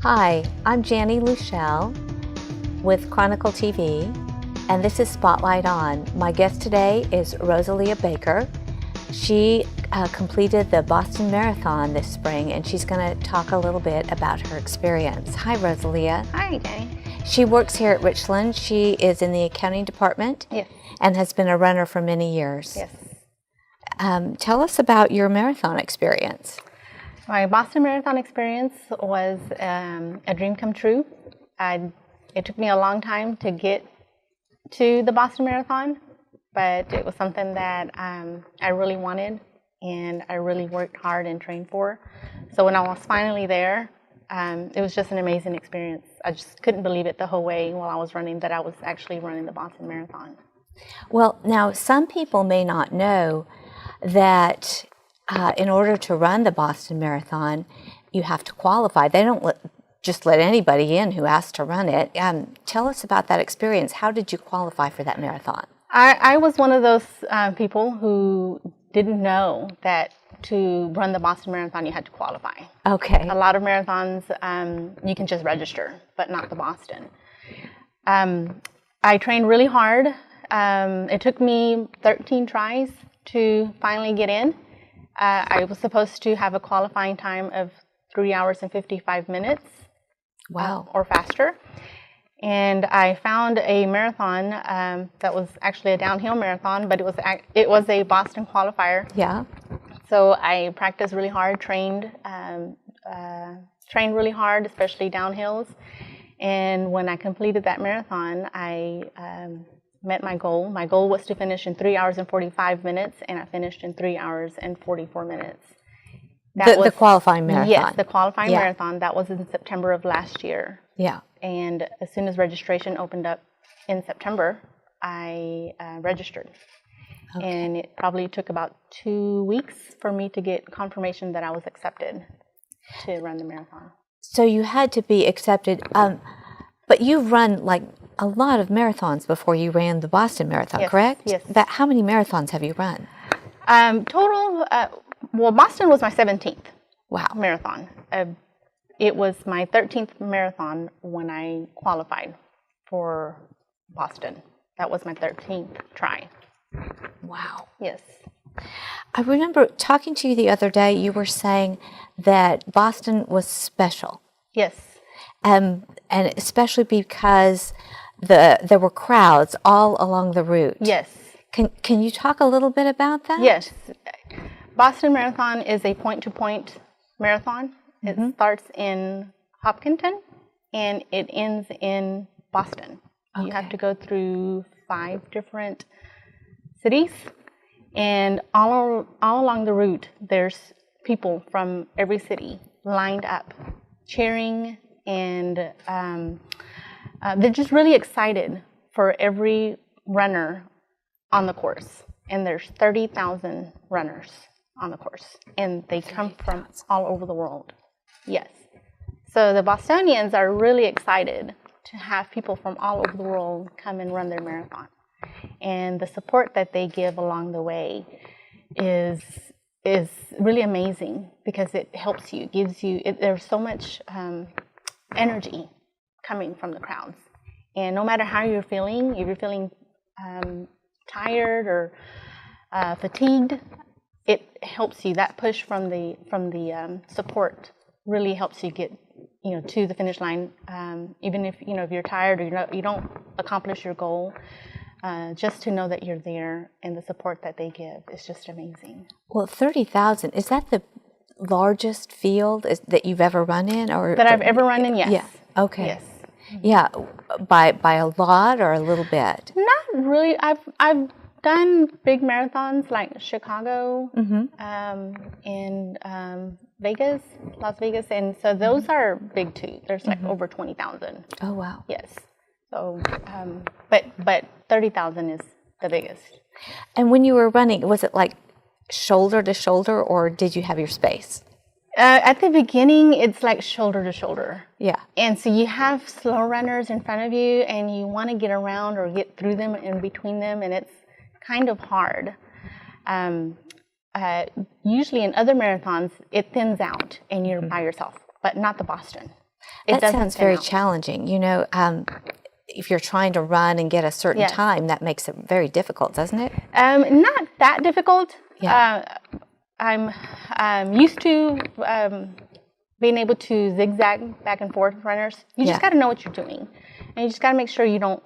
Hi, I'm Jani with Chronicle TV, and this is Spotlight On. My guest today is Rosalia Baker. She completed the Boston Marathon this spring, and she's going to talk a little bit about her experience. Hi, Rosalia. Hi, Jani. She works here at Richland. She is in the accounting department. Yes. And has been a runner for many years. Yes. Tell us about your marathon experience. My Boston Marathon experience was a dream come true. It took me a long time to get to the Boston Marathon, but it was something that I really wanted and I really worked hard and trained for. So when I was finally there, it was just an amazing experience. I just couldn't believe it the whole way while I was running that I was actually running the Boston Marathon. Well, now some people may not know that in order to run the Boston Marathon, you have to qualify. They don't just let anybody in who asks to run it. Tell us about that experience. How did you qualify for that marathon? I was one of those people who didn't know that to run the Boston Marathon you had to qualify. Okay. A lot of marathons you can just register, but not the Boston. I trained really hard. It took me 13 tries to finally get in. I was supposed to have a qualifying time of 3 hours and 55 minutes. Wow. Or faster. And I found a marathon that was actually a downhill marathon, but it was a Boston qualifier. Yeah. So I practiced really hard, trained really hard, especially downhills. And when I completed that marathon, I met my goal. My goal was to finish in 3 hours and 45 minutes, and I finished in 3 hours and 44 minutes. The qualifying marathon? Yes, the qualifying marathon. That was in September of last year. Yeah. And as soon as registration opened up in September, I registered. Okay. And it probably took about 2 weeks for me to get confirmation that I was accepted to run the marathon. So you had to be accepted, but you've run like a lot of marathons before you ran the Boston Marathon, yes, correct? Yes. How many marathons have you run? Total, well, Boston was my 17th marathon. It was my 13th marathon when I qualified for Boston. That was my 13th try. Wow. Yes. I remember talking to you the other day, you were saying that Boston was special. Yes. And especially because there were crowds all along the route. Yes. Can you talk a little bit about that? Yes. Boston Marathon is a point-to-point marathon. Mm-hmm. It starts in Hopkinton and it ends in Boston. Okay. You have to go through 5 different cities, and all along the route there's people from every city lined up cheering, and they're just really excited for every runner on the course. And there's 30,000 runners on the course, and they come from all over the world. Yes. So the Bostonians are really excited to have people from all over the world come and run their marathon. And the support that they give along the way is really amazing, because it helps you, gives you, there's so much energy coming from the crowds. And no matter how you're feeling, if you're feeling tired or fatigued, it helps you. That push from the support really helps you get to the finish line. Even if if you're tired or you don't accomplish your goal, just to know that you're there and the support that they give is just amazing. Well, 30,000, is that the largest field that you've ever run in, or that I've ever run in? Yes. Yeah. Okay. Yes. Yeah, by a lot or a little bit? Not really. I've done big marathons like Chicago, and Las Vegas, and so those are big too. There's like over 20,000. Oh wow. Yes. So, but 30,000 is the biggest. And when you were running, was it like shoulder to shoulder, or did you have your space? At the beginning, it's like shoulder to shoulder. Yeah. And so you have slow runners in front of you, and you want to get around or get through them and between them, and it's kind of hard. Usually in other marathons, it thins out and you're by yourself, but not the Boston. That sounds very challenging. You know, if you're trying to run and get a certain time, that makes it very difficult, doesn't it? Not that difficult. Yeah. I'm used to being able to zigzag back and forth with runners. You just got to know what you're doing, and you just got to make sure you don't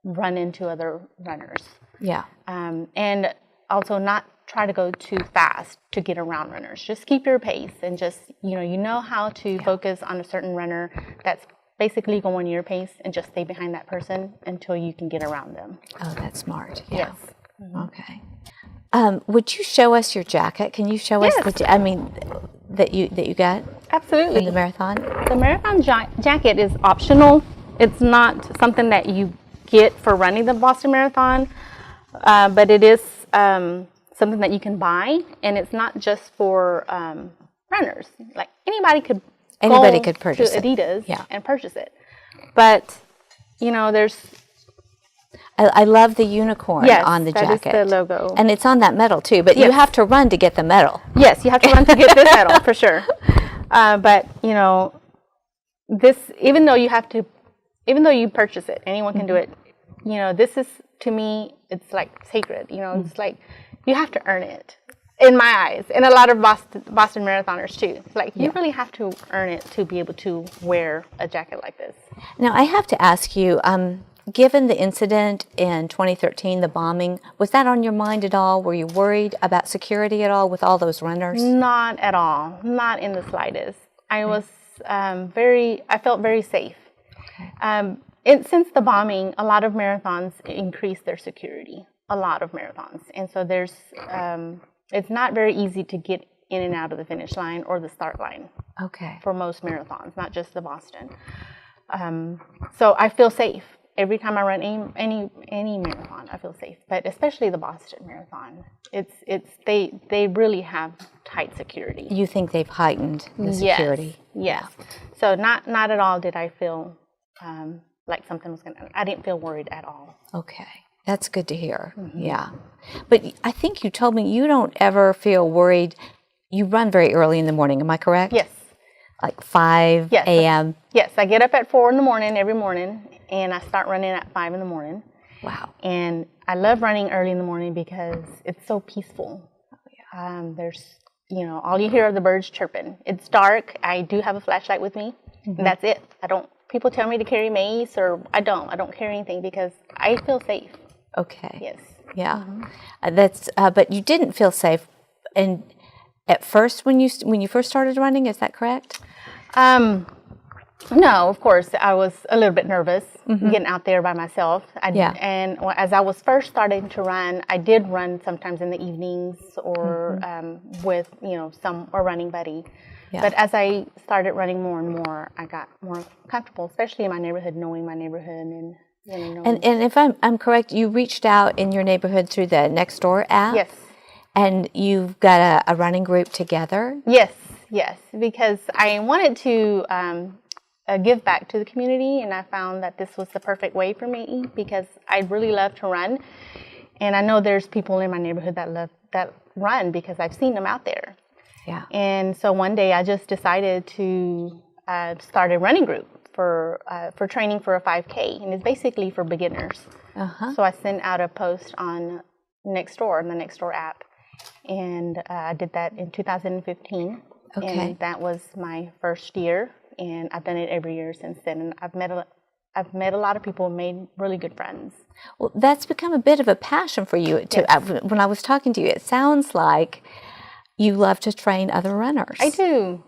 run into other runners. Yeah. And also not try to go too fast to get around runners. Just keep your pace and just, you know how to focus on a certain runner that's basically going your pace and just stay behind that person until you can get around them. Oh, that's smart. Yeah. Yes. Mm-hmm. Okay. Would you show us your jacket? Can you show us that you got? Absolutely. In the marathon? The marathon jacket is optional. It's not something that you get for running the Boston Marathon, but it is something that you can buy, and it's not just for runners. Like anybody could purchase to Adidas and purchase it. But there's I love the unicorn on the jacket. That is the logo. And it's on that medal too, but you have to run to get the medal. Yes, you have to run to get this medal for sure. But this, even though you purchase it, anyone can do it. This is, to me, it's like sacred. It's like you have to earn it, in my eyes, and a lot of Boston marathoners too. It's like you really have to earn it to be able to wear a jacket like this. Now I have to ask you, given the incident in 2013, the bombing, was that on your mind at all? Were you worried about security at all with all those runners? Not at all. Not in the slightest. I was I felt very safe. Okay. Since the bombing, a lot of marathons increased their security. A lot of marathons. And so there's, it's not very easy to get in and out of the finish line or the start line. Okay. For most marathons, not just the Boston. So I feel safe. Every time I run any marathon, I feel safe, but especially the Boston Marathon. They really have tight security. You think they've heightened the security? Yes. So not at all did I feel like something was I didn't feel worried at all. Okay, that's good to hear. Mm-hmm. Yeah, but I think you told me you don't ever feel worried. You run very early in the morning. Am I correct? Yes. Like 5 a.m. Yes, I get up at 4 in the morning every morning. And I start running at 5 in the morning. Wow. And I love running early in the morning because it's so peaceful. Oh, yeah. There's, all you hear are the birds chirping. It's dark. I do have a flashlight with me. Mm-hmm. And that's it. People tell me to carry mace, or I don't carry anything because I feel safe. Okay. Yes. Yeah. Mm-hmm. But you didn't feel safe and at first when you first started running, is that correct? No, of course, I was a little bit nervous getting out there by myself. And as I was first starting to run, I did run sometimes in the evenings or with, some or running buddy. Yeah. But as I started running more and more, I got more comfortable, especially in my neighborhood, knowing my neighborhood and And if I'm correct, you reached out in your neighborhood through the Nextdoor app. Yes. And you've got a running group together. Yes, because I wanted to give back to the community, and I found that this was the perfect way for me because I really love to run, and I know there's people in my neighborhood that run because I've seen them out there. Yeah. And so one day I just decided to start a running group for training for a 5K, and it's basically for beginners. Uh-huh. So I sent out a post on Nextdoor, on the Nextdoor app, and I did that in 2015. Okay. And that was my first year. And I've done it every year since then. And I've met a lot of people and made really good friends. Well, that's become a bit of a passion for you. Yes. When I was talking to you, it sounds like you love to train other runners. I do.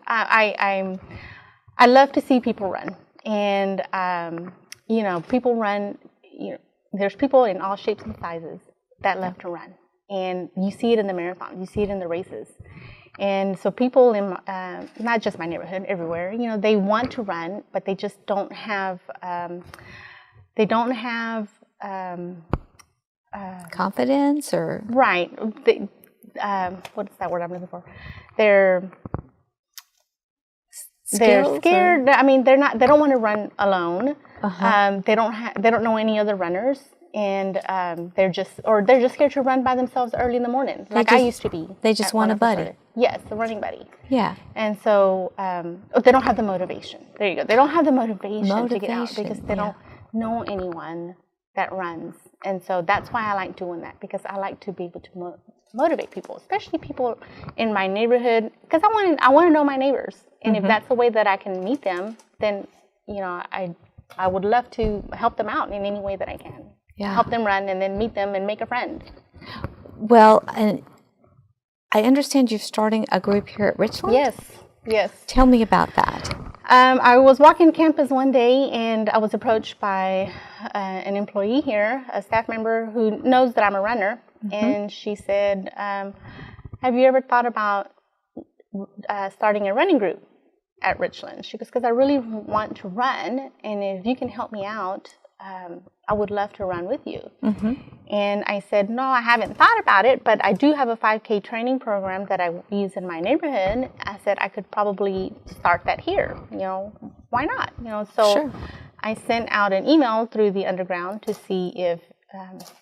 I love to see people run. And, people run, there's people in all shapes and sizes that love to run. And you see it in the marathon. You see it in the races. And so people in, not just my neighborhood, everywhere, they want to run, but they just don't have, confidence or? Right. What's that word I'm looking for? They're scared. Or? I mean, they don't want to run alone. Uh-huh. They don't know any other runners. and they're just scared to run by themselves early in the morning, like I used to be. They just want a buddy. Yes, a running buddy. Yeah. And so they don't have the motivation. There you go. They don't have the motivation to get out because they don't know anyone that runs. And so that's why I like doing that, because I like to be able to motivate people, especially people in my neighborhood, because I want to know my neighbors. And if that's the way that I can meet them, then I would love to help them out in any way that I can. Yeah. Help them run and then meet them and make a friend. Well, and I understand you're starting a group here at Richland? Yes. Tell me about that. I was walking campus one day and I was approached by an employee here, a staff member who knows that I'm a runner. And she said, have you ever thought about starting a running group at Richland? She goes, because I really want to run, and if you can help me out, I would love to run with you. And I said, no, I haven't thought about it, but I do have a 5K training program that I use in my neighborhood. I said I could probably start that here. Why not? So Sure. I sent out an email through the underground to see if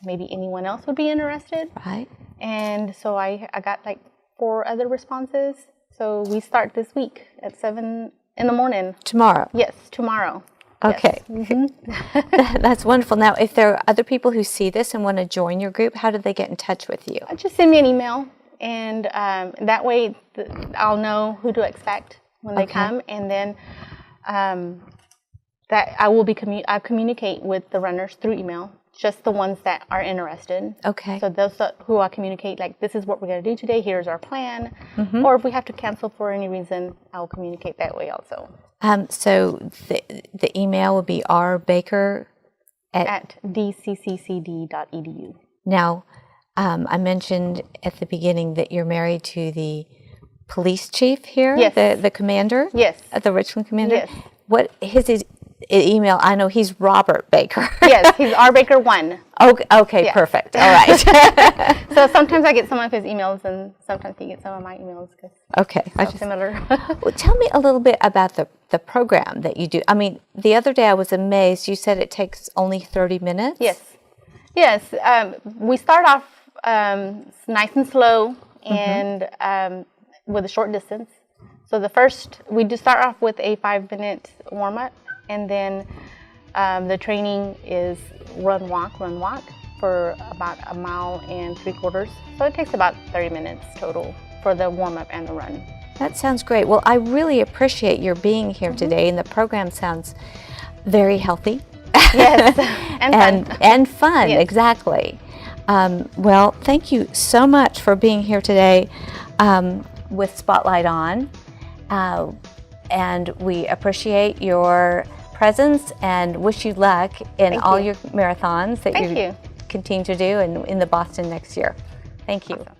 maybe anyone else would be interested. Right. And so I got like 4 other responses. So we start this week at 7 in the morning. Tomorrow? Yes, tomorrow. Okay. Yes. That's wonderful. Now, if there are other people who see this and want to join your group, how do they get in touch with you? Just send me an email, and that way I'll know who to expect when they come, and then that I communicate with the runners through email, just the ones that are interested. Okay. So those who I communicate, like, this is what we're going to do today, here's our plan, or if we have to cancel for any reason, I'll communicate that way also. So the email will be rbaker at dcccd.edu. Now, I mentioned at the beginning that you're married to the police chief here, Yes. the commander? Yes. The Richland commander? Yes. What his email? I know he's Robert Baker. Yes, he's rbaker1. Okay, Yeah. perfect. All right. So sometimes I get some of his emails, and sometimes he gets some of my emails. Okay. Similar. Well, tell me a little bit about the program that you do. I mean, the other day I was amazed. You said it takes only 30 minutes? Yes. We start off nice and slow and with a short distance. So we do start off with a 5-minute warm-up, and then the training is run, walk for about 1.75 miles. So it takes about 30 minutes total for the warm-up and the run. That sounds great. Well, I really appreciate your being here today, and the program sounds very healthy. Yes, and fun, Yes. Exactly. Well, thank you so much for being here today with Spotlight On. And we appreciate your presence and wish you luck in all your marathons that you continue to do and in the Boston next year. Thank you. Awesome.